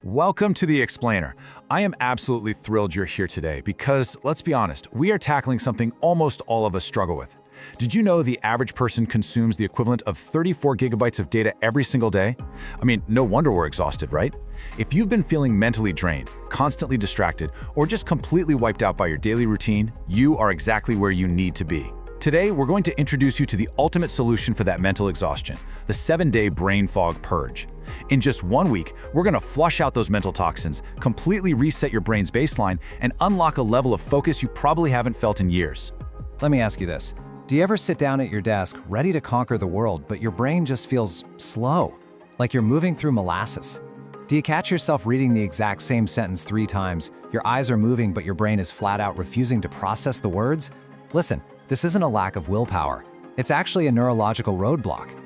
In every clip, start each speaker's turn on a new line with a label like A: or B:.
A: Welcome to The Explainer. I am absolutely thrilled you're here today because, let's be honest, we are tackling something almost all of us struggle with. Did you know the average person consumes the equivalent of 34 gigabytes of data every single day? I mean, no wonder we're exhausted, right? If you've been feeling mentally drained, constantly distracted, or just completely wiped out by your daily routine, you are exactly where you need to be. Today, we're going to introduce you to the ultimate solution for that mental exhaustion, the 7-day Brain Fog Purge. In just 1 week, we're going to flush out those mental toxins, completely reset your brain's baseline, and unlock a level of focus you probably haven't felt in years.
B: Let me ask you this. Do you ever sit down at your desk, ready to conquer the world, but your brain just feels slow, like you're moving through molasses? Do you catch yourself reading the exact same sentence 3 times, your eyes are moving, but your brain is flat out refusing to process the words? Listen, this isn't a lack of willpower. It's actually a neurological roadblock.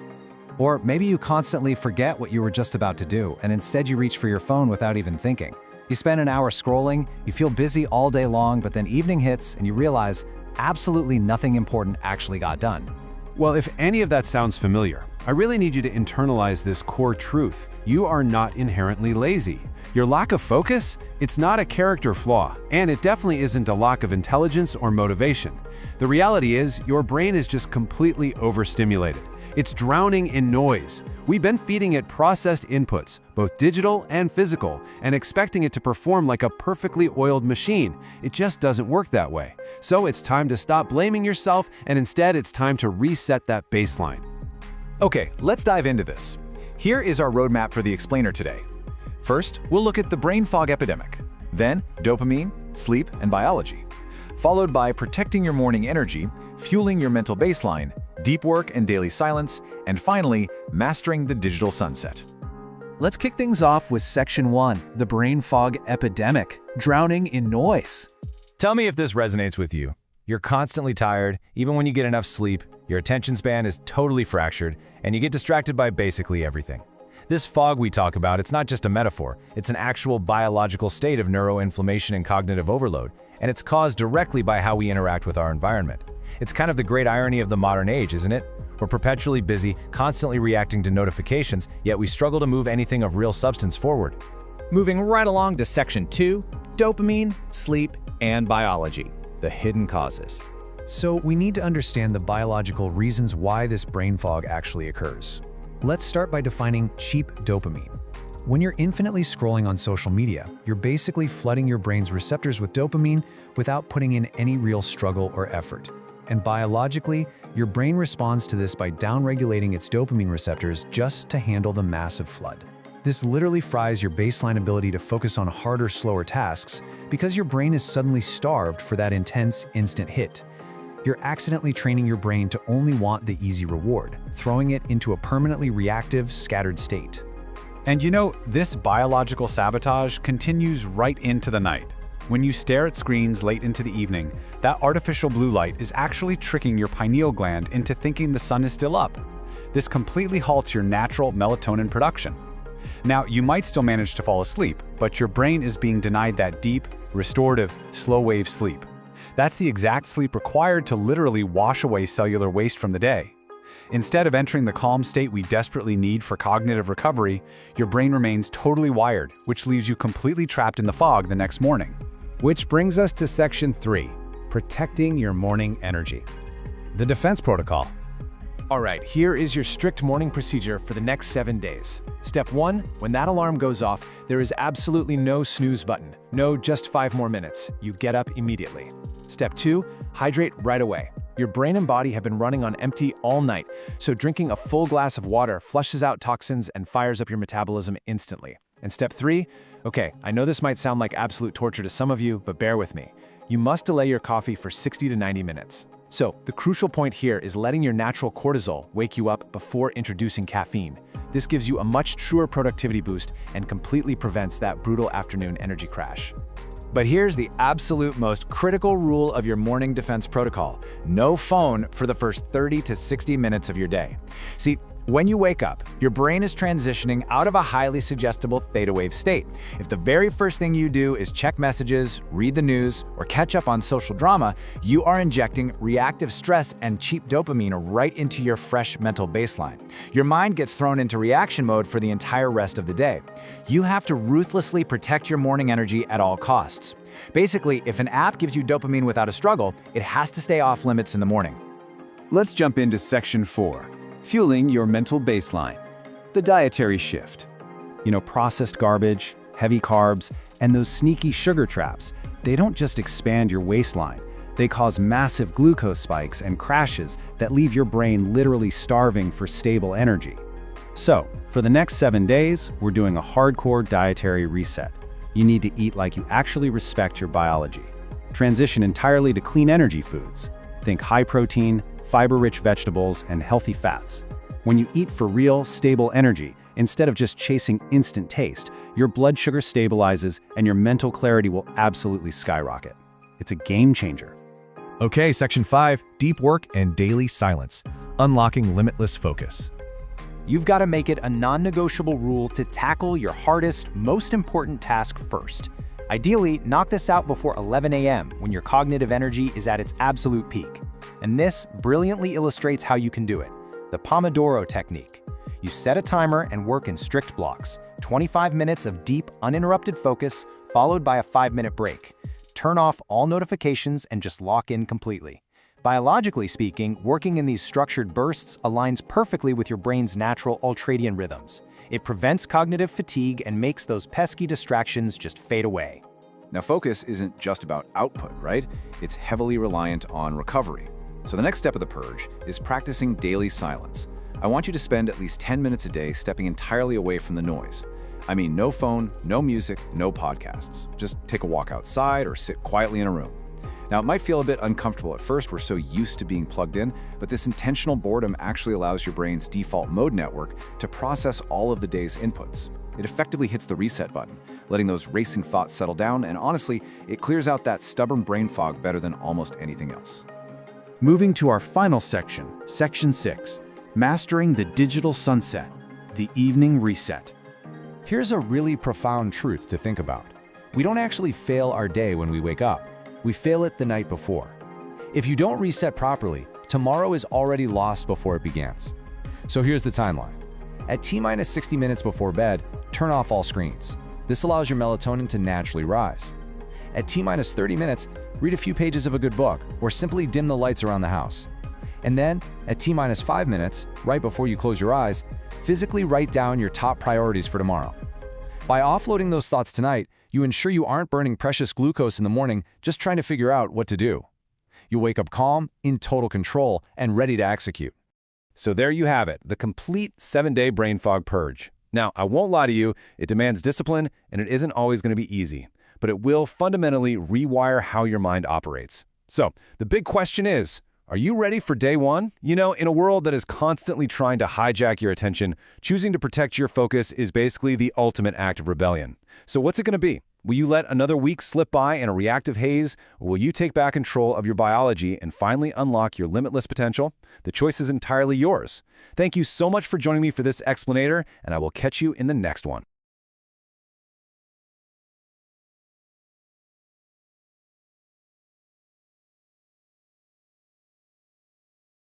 B: Or maybe you constantly forget what you were just about to do, and instead you reach for your phone without even thinking. You spend an hour scrolling, you feel busy all day long, but then evening hits and you realize absolutely nothing important actually got done.
C: Well, if any of that sounds familiar, I really need you to internalize this core truth. You are not inherently lazy. Your lack of focus? It's not a character flaw, and it definitely isn't a lack of intelligence or motivation. The reality is, your brain is just completely overstimulated. It's drowning in noise. We've been feeding it processed inputs, both digital and physical, and expecting it to perform like a perfectly oiled machine. It just doesn't work that way. So it's time to stop blaming yourself, and instead it's time to reset that baseline.
A: Okay, let's dive into this. Here is our roadmap for The Explainer today. First, we'll look at the brain fog epidemic, then dopamine, sleep, and biology, followed by protecting your morning energy, fueling your mental baseline, deep work and daily silence, and finally, mastering the digital sunset.
D: Let's kick things off with Section 1, the brain fog epidemic, drowning in noise.
A: Tell me if this resonates with you. You're constantly tired, even when you get enough sleep, your attention span is totally fractured, and you get distracted by basically everything. This fog we talk about, it's not just a metaphor, it's an actual biological state of neuroinflammation and cognitive overload, and it's caused directly by how we interact with our environment. It's kind of the great irony of the modern age, isn't it? We're perpetually busy, constantly reacting to notifications, yet we struggle to move anything of real substance forward.
D: Moving right along to Section 2, dopamine, sleep, and biology, the hidden causes.
E: So we need to understand the biological reasons why this brain fog actually occurs. Let's start by defining cheap dopamine. When you're infinitely scrolling on social media, you're basically flooding your brain's receptors with dopamine without putting in any real struggle or effort. And biologically, your brain responds to this by downregulating its dopamine receptors just to handle the massive flood. This literally fries your baseline ability to focus on harder, slower tasks because your brain is suddenly starved for that intense, instant hit. You're accidentally training your brain to only want the easy reward, throwing it into a permanently reactive, scattered state.
A: And you know, this biological sabotage continues right into the night. When you stare at screens late into the evening, that artificial blue light is actually tricking your pineal gland into thinking the sun is still up. This completely halts your natural melatonin production. Now, you might still manage to fall asleep, but your brain is being denied that deep, restorative, slow-wave sleep. That's the exact sleep required to literally wash away cellular waste from the day. Instead of entering the calm state we desperately need for cognitive recovery, your brain remains totally wired, which leaves you completely trapped in the fog the next morning.
C: Which brings us to Section 3, protecting your morning energy. The defense protocol.
D: All right, here is your strict morning procedure for the next 7 days. Step 1, when that alarm goes off, there is absolutely no snooze button. No, just 5 more minutes. You get up immediately. Step 2, hydrate right away. Your brain and body have been running on empty all night, so drinking a full glass of water flushes out toxins and fires up your metabolism instantly. And step 3, okay, I know this might sound like absolute torture to some of you, but bear with me. You must delay your coffee for 60 to 90 minutes. So, the crucial point here is letting your natural cortisol wake you up before introducing caffeine. This gives you a much truer productivity boost and completely prevents that brutal afternoon energy crash.
A: But here's the absolute most critical rule of your morning defense protocol. No phone for the first 30 to 60 minutes of your day. See, When you wake up, your brain is transitioning out of a highly suggestible theta wave state. If the very first thing you do is check messages, read the news, or catch up on social drama, you are injecting reactive stress and cheap dopamine right into your fresh mental baseline. Your mind gets thrown into reaction mode for the entire rest of the day. You have to ruthlessly protect your morning energy at all costs. Basically, if an app gives you dopamine without a struggle, it has to stay off limits in the morning.
C: Let's jump into Section 4. Fueling your mental baseline. The dietary shift. Processed garbage, heavy carbs, and those sneaky sugar traps, they don't just expand your waistline. They cause massive glucose spikes and crashes that leave your brain literally starving for stable energy. So, for the next 7 days, we're doing a hardcore dietary reset. You need to eat like you actually respect your biology. Transition entirely to clean energy foods. Think high protein, fiber-rich vegetables, and healthy fats. When you eat for real, stable energy, instead of just chasing instant taste, your blood sugar stabilizes and your mental clarity will absolutely skyrocket. It's a game changer.
D: Okay, Section 5, deep work and daily silence. Unlocking limitless focus.
F: You've got to make it a non-negotiable rule to tackle your hardest, most important task first. Ideally, knock this out before 11 a.m. when your cognitive energy is at its absolute peak. And this brilliantly illustrates how you can do it. The Pomodoro technique. You set a timer and work in strict blocks. 25 minutes of deep, uninterrupted focus, followed by a 5-minute break. Turn off all notifications and just lock in completely. Biologically speaking, working in these structured bursts aligns perfectly with your brain's natural ultradian rhythms. It prevents cognitive fatigue and makes those pesky distractions just fade away.
A: Now, focus isn't just about output, right? It's heavily reliant on recovery. So the next step of the purge is practicing daily silence. I want you to spend at least 10 minutes a day stepping entirely away from the noise. I mean, no phone, no music, no podcasts. Just take a walk outside or sit quietly in a room. Now, it might feel a bit uncomfortable at first. We're so used to being plugged in, but this intentional boredom actually allows your brain's default mode network to process all of the day's inputs. It effectively hits the reset button, letting those racing thoughts settle down, and honestly, it clears out that stubborn brain fog better than almost anything else.
C: Moving to our final section, Section 6, Mastering the Digital Sunset, the Evening Reset.
G: Here's a really profound truth to think about. We don't actually fail our day when we wake up. We fail it the night before. If you don't reset properly, tomorrow is already lost before it begins. So here's the timeline. At T-minus 60 minutes before bed, turn off all screens. This allows your melatonin to naturally rise. At T-minus 30 minutes, read a few pages of a good book or simply dim the lights around the house. And then, at T-minus 5 minutes, right before you close your eyes, physically write down your top priorities for tomorrow. By offloading those thoughts tonight, you ensure you aren't burning precious glucose in the morning just trying to figure out what to do. You wake up calm, in total control, and ready to execute.
C: So there you have it, the complete 7-day brain fog purge. Now, I won't lie to you, it demands discipline, and it isn't always going to be easy, but it will fundamentally rewire how your mind operates. So, the big question is, are you ready for day one? In a world that is constantly trying to hijack your attention, choosing to protect your focus is basically the ultimate act of rebellion. So what's it going to be? Will you let another week slip by in a reactive haze, or will you take back control of your biology and finally unlock your limitless potential? The choice is entirely yours. Thank you so much for joining me for this explanator, and I will catch you in the next one.